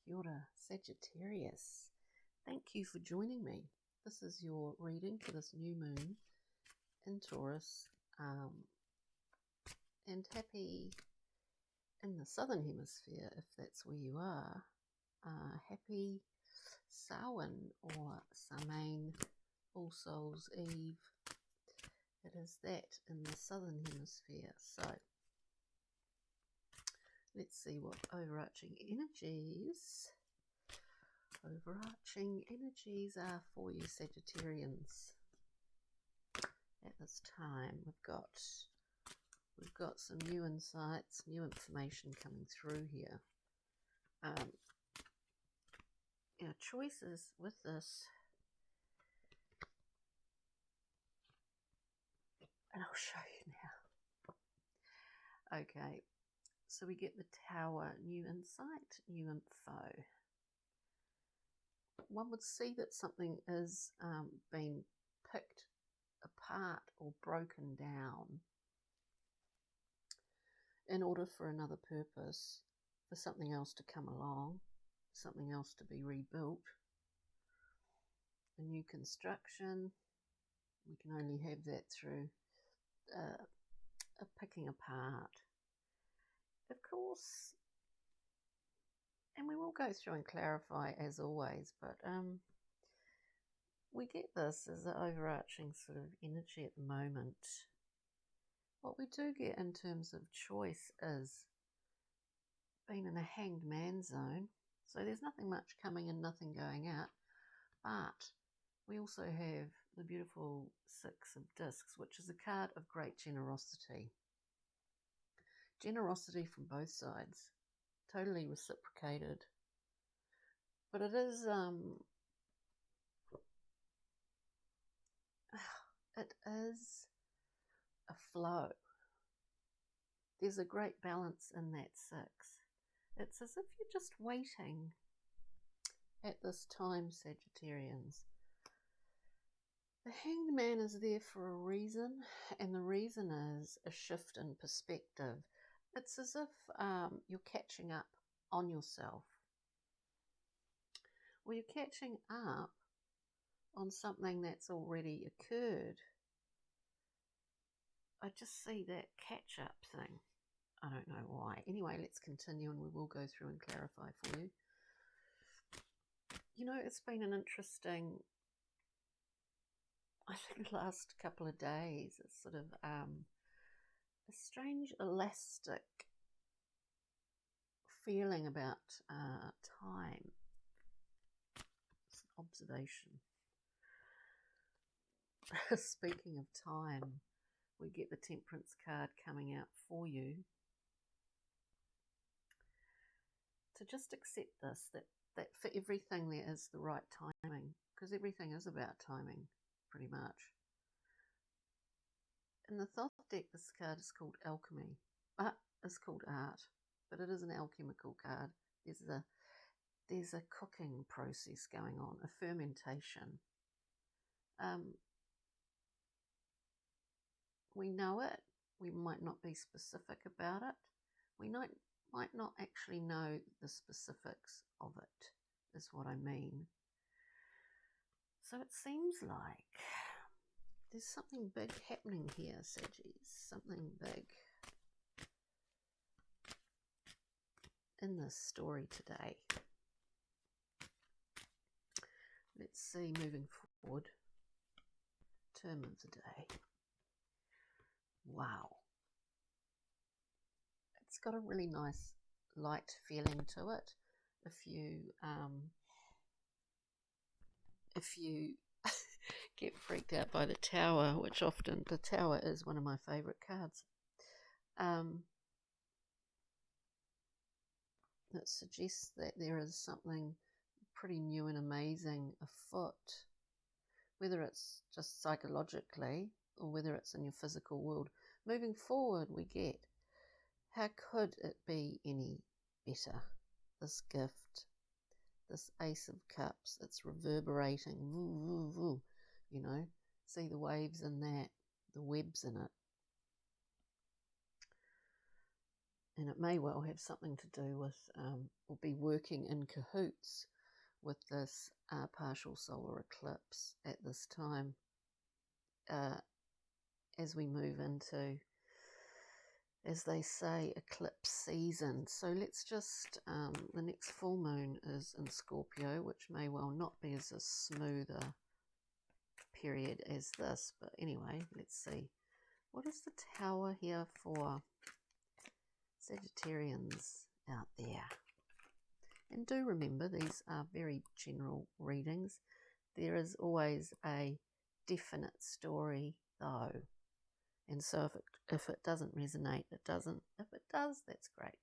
Kia ora, Sagittarius. Thank you for joining me. This is your reading for this new moon in Taurus. And happy in the southern hemisphere, if that's where you are. Happy Samhain or Samhain, All Souls Eve. It is that in the southern hemisphere. So let's see what overarching energies are for you Sagittarians at this time. We've got some new insights, new information coming through here. Our choices with this, and I'll show you now. Okay, so we get the Tower, new insight, new info. One would see that something is being picked apart or broken down in order for another purpose, for something else to come along, something else to be rebuilt, a new construction. We can only have that through a picking apart. Of course, and we will go through and clarify as always, but we get this as an overarching sort of energy at the moment. What we do get in terms of choice is being in a hanged man zone, so there's nothing much coming in, nothing going out, but we also have the beautiful Six of Discs, which is a card of great generosity. Generosity from both sides, totally reciprocated. But it is a flow. There's a great balance in that six. It's as if you're just waiting at this time, Sagittarians. The Hanged Man is there for a reason, and the reason is a shift in perspective. It's as if you're catching up on yourself. Well, you're catching up on something that's already occurred. I just see that catch-up thing. I don't know why. Anyway, let's continue and we will go through and clarify for you. You know, it's been an interesting, I think, last couple of days. It's sort of a strange elastic feeling about time. It's an observation. Speaking of time, we get the Temperance card coming out for you. To just accept this, that for everything there is the right timing, because everything is about timing, pretty much. In the Thoth deck, this card is called Alchemy. It's called Art, but it is an alchemical card. There's a cooking process going on, a fermentation. We know it. We might not be specific about it. We might not actually know the specifics of it, is what I mean. So it seems like there's something big happening here, Saggies. Something big in this story today. Let's see, moving forward, term of the day. Wow. It's got a really nice light feeling to it. If you get freaked out by the Tower, which often the Tower is one of my favourite cards, that suggests that there is something pretty new and amazing afoot, whether it's just psychologically or whether it's in your physical world. Moving forward, we get, how could it be any better? This gift, this Ace of Cups, it's reverberating, woo, woo, woo, you know, see the waves in that, the webs in it. And it may well have something to do with, or be working in cahoots with this partial solar eclipse at this time, as we move into, as they say, eclipse season. So let's just, the next full moon is in Scorpio, which may well not be as a smoother period as this, but anyway, let's see. What is the tower here for Sagittarians out there? And do remember, these are very general readings. There is always a definite story, though. And so if it doesn't resonate, it doesn't. If it does, that's great.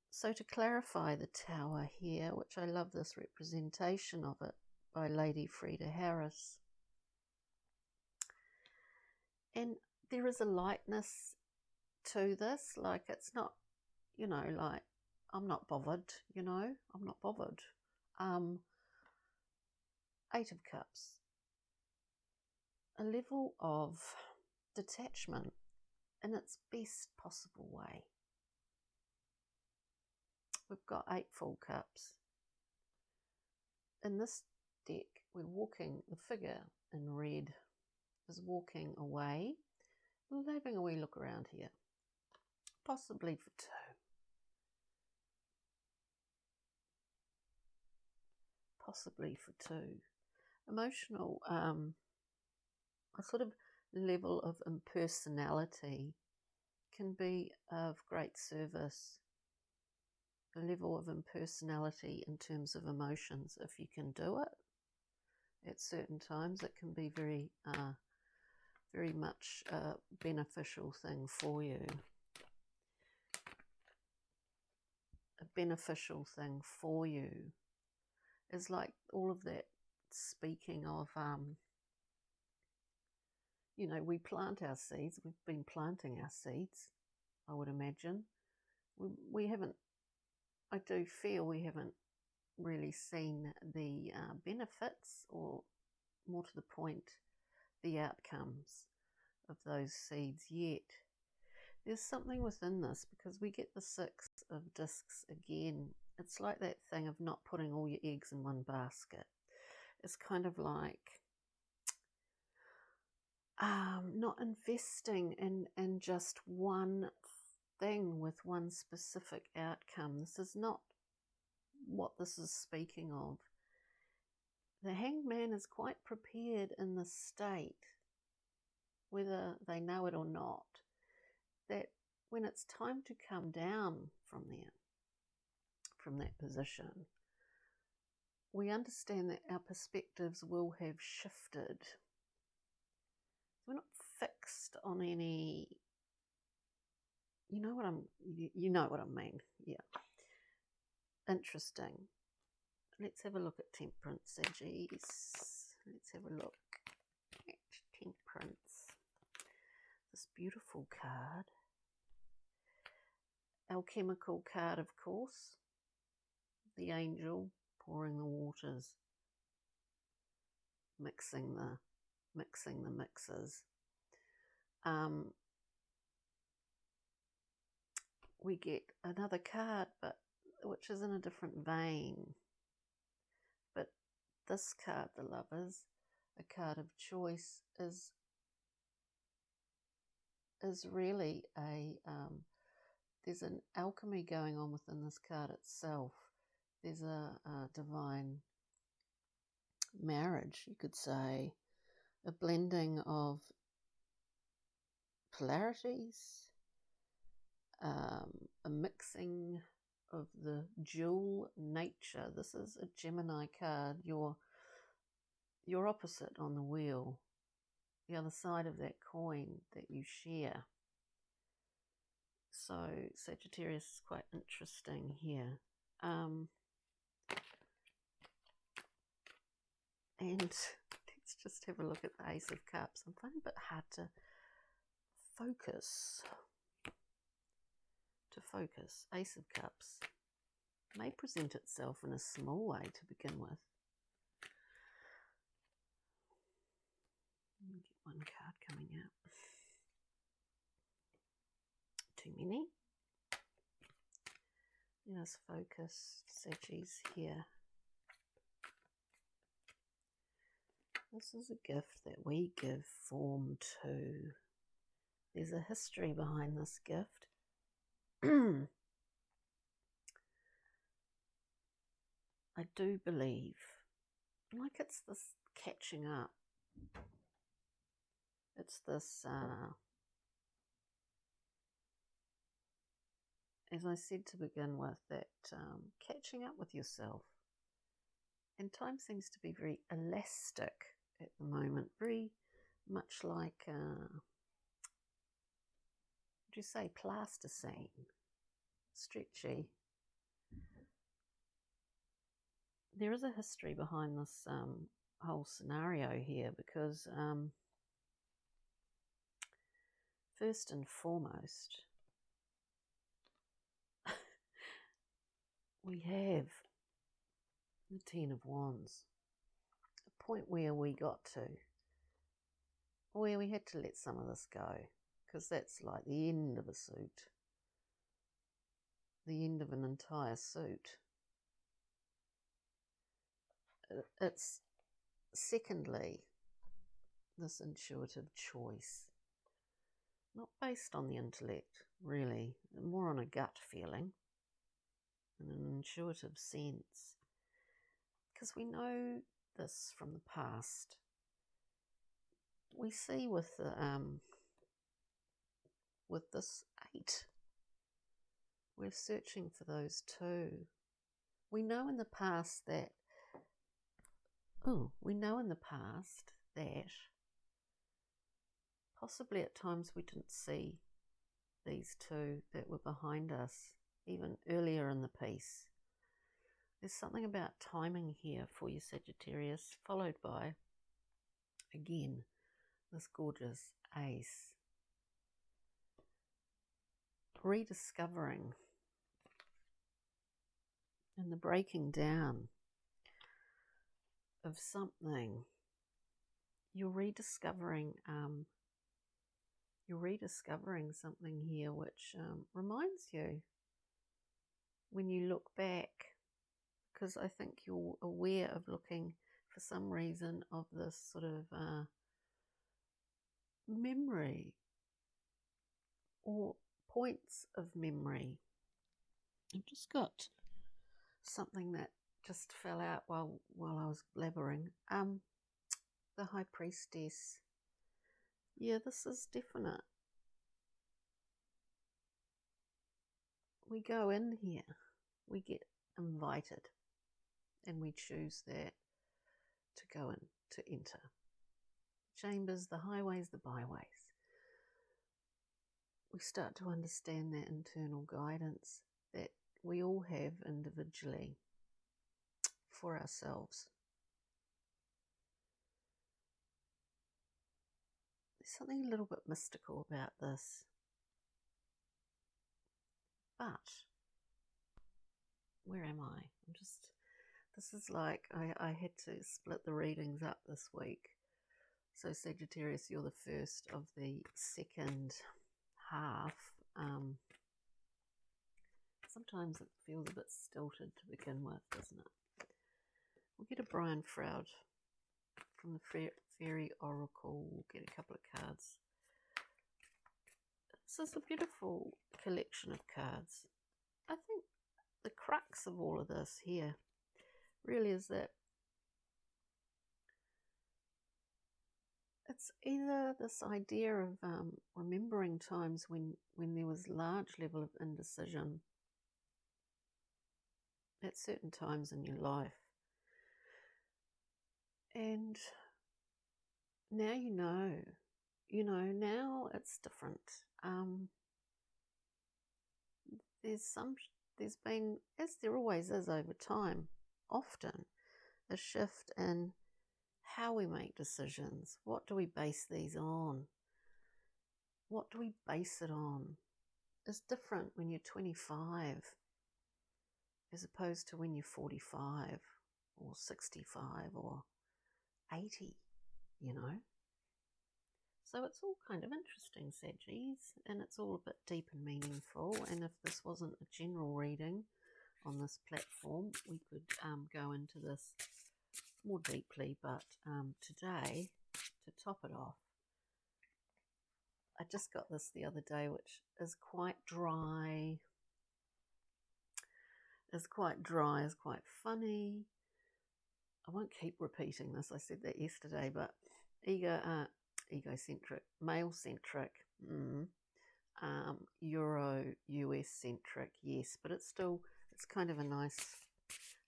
So to clarify the tower here, which I love this representation of it by Lady Frida Harris. And there is a lightness to this, like it's not, you know, like I'm not bothered, you know, I'm not bothered. 8 of Cups, a level of detachment in its best possible way. We've got 8 Full Cups. In this deck, we're walking, the figure in red is walking away. We're having a wee look around here, possibly for 2. Possibly for 2. Emotional, a sort of level of impersonality can be of great service. A level of impersonality in terms of emotions, if you can do it at certain times, it can be very, very much a beneficial thing for you. A beneficial thing for you is like all of that speaking of, you know, we plant our seeds. We've been planting our seeds, I would imagine. We haven't, I do feel we haven't really seen the benefits, or more to the point, the outcomes of those seeds yet. There's something within this, because we get the 6 of discs again. It's like that thing of not putting all your eggs in one basket. It's kind of like not investing in just one thing with one specific outcome. This is not what this is speaking of. The Hanged Man is quite prepared in this state, whether they know it or not, that when it's time to come down from there, from that position, we understand that our perspectives will have shifted. We're not fixed on any, you know what I mean, yeah. Interesting. Let's have a look at Temperance, Saggies. Let's have a look at Temperance. This beautiful card. Alchemical card, of course. The angel pouring the waters. Mixing the mixes. We get another card, but which is in a different vein. But this card, the Lovers, a card of choice, is really a there's an alchemy going on within this card itself. There's a divine marriage, you could say, a blending of polarities, a mixing of the dual nature. This is a Gemini card, your opposite on the wheel, the other side of that coin that you share. So Sagittarius is quite interesting here. And let's just have a look at the Ace of Cups. I'm finding it a bit hard to focus. Ace of Cups may present itself in a small way to begin with. Let me get one card coming out. too many. Let us focus, Sagis, here. This is a gift that we give form to. There's a history behind this gift. I do believe, like it's this catching up. It's this, as I said to begin with, that catching up with yourself. And time seems to be very elastic at the moment, very much like, would you say, plasticine, stretchy. There is a history behind this whole scenario here because first and foremost, we have the Ten of Wands, a point where we got to, where we had to let some of this go, because that's like the end of a suit, the end of an entire suit. It's secondly this intuitive choice, not based on the intellect really, more on a gut feeling and an intuitive sense, because we know this from the past. We see with this 8, we're searching for those 2. We know in the past that possibly at times we didn't see these 2 that were behind us, even earlier in the piece. There's something about timing here for you, Sagittarius, followed by, again, this gorgeous ace. Rediscovering and the breaking down of something. You're rediscovering something here which reminds you when you look back, because I think you're aware of looking for some reason of this sort of memory or points of memory. I've just got something that just fell out while I was blabbering. The High Priestess. Yeah, this is definite. We go in here, we get invited, and we choose that to go in, to enter. Chambers, the highways, the byways. We start to understand that internal guidance that we all have individually for ourselves. There's something a little bit mystical about this. But, where am I? This is like, I had to split the readings up this week. So Sagittarius, you're the first of the second half. Sometimes it feels a bit stilted to begin with, doesn't it? We'll get a Brian Froud from the Fairy Oracle. We'll get a couple of cards. This is a beautiful collection of cards. I think the crux of all of this here really is that it's either this idea of remembering times when there was large level of indecision at certain times in your life. And now now it's different. There's been, as there always is over time, often a shift in how we make decisions. What do we base these on? What do we base it on? It's different when you're 25 as opposed to when you're 45 or 65 or 80, So it's all kind of interesting, Saggies, and it's all a bit deep and meaningful. And if this wasn't a general reading on this platform, we could go into this more deeply. But today, to top it off, I just got this the other day, which is quite dry. Is quite funny. I won't keep repeating this. I said that yesterday, but egocentric, male-centric, Euro-US-centric, yes, but it's kind of a nice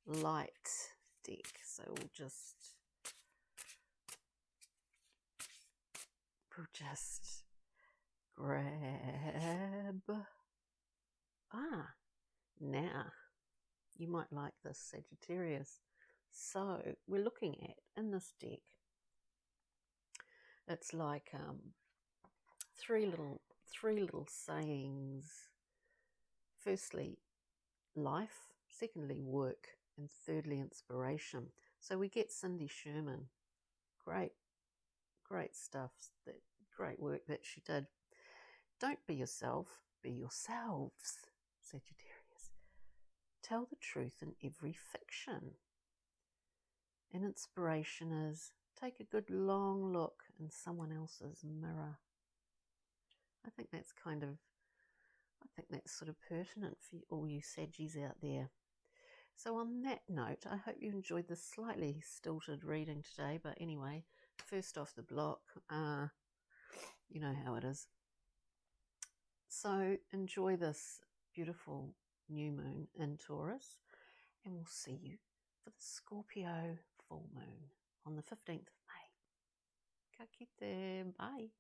light deck. So we'll just grab. Now you might like this, Sagittarius. So we're looking at, in this deck, it's like three little sayings. Firstly, life. Secondly, work. And thirdly, inspiration. So we get Cindy Sherman. Great stuff. Great work that she did. Don't be yourself, be yourselves, Sagittarius. Tell the truth in every fiction. And inspiration is, take a good long look in someone else's mirror. I think that's sort of pertinent for all you Saggies out there. So on that note, I hope you enjoyed this slightly stilted reading today. But anyway, first off the block, you know how it is. So enjoy this beautiful new moon in Taurus, and we'll see you for the Scorpio full moon on the 15th of May. Ka kite, bye.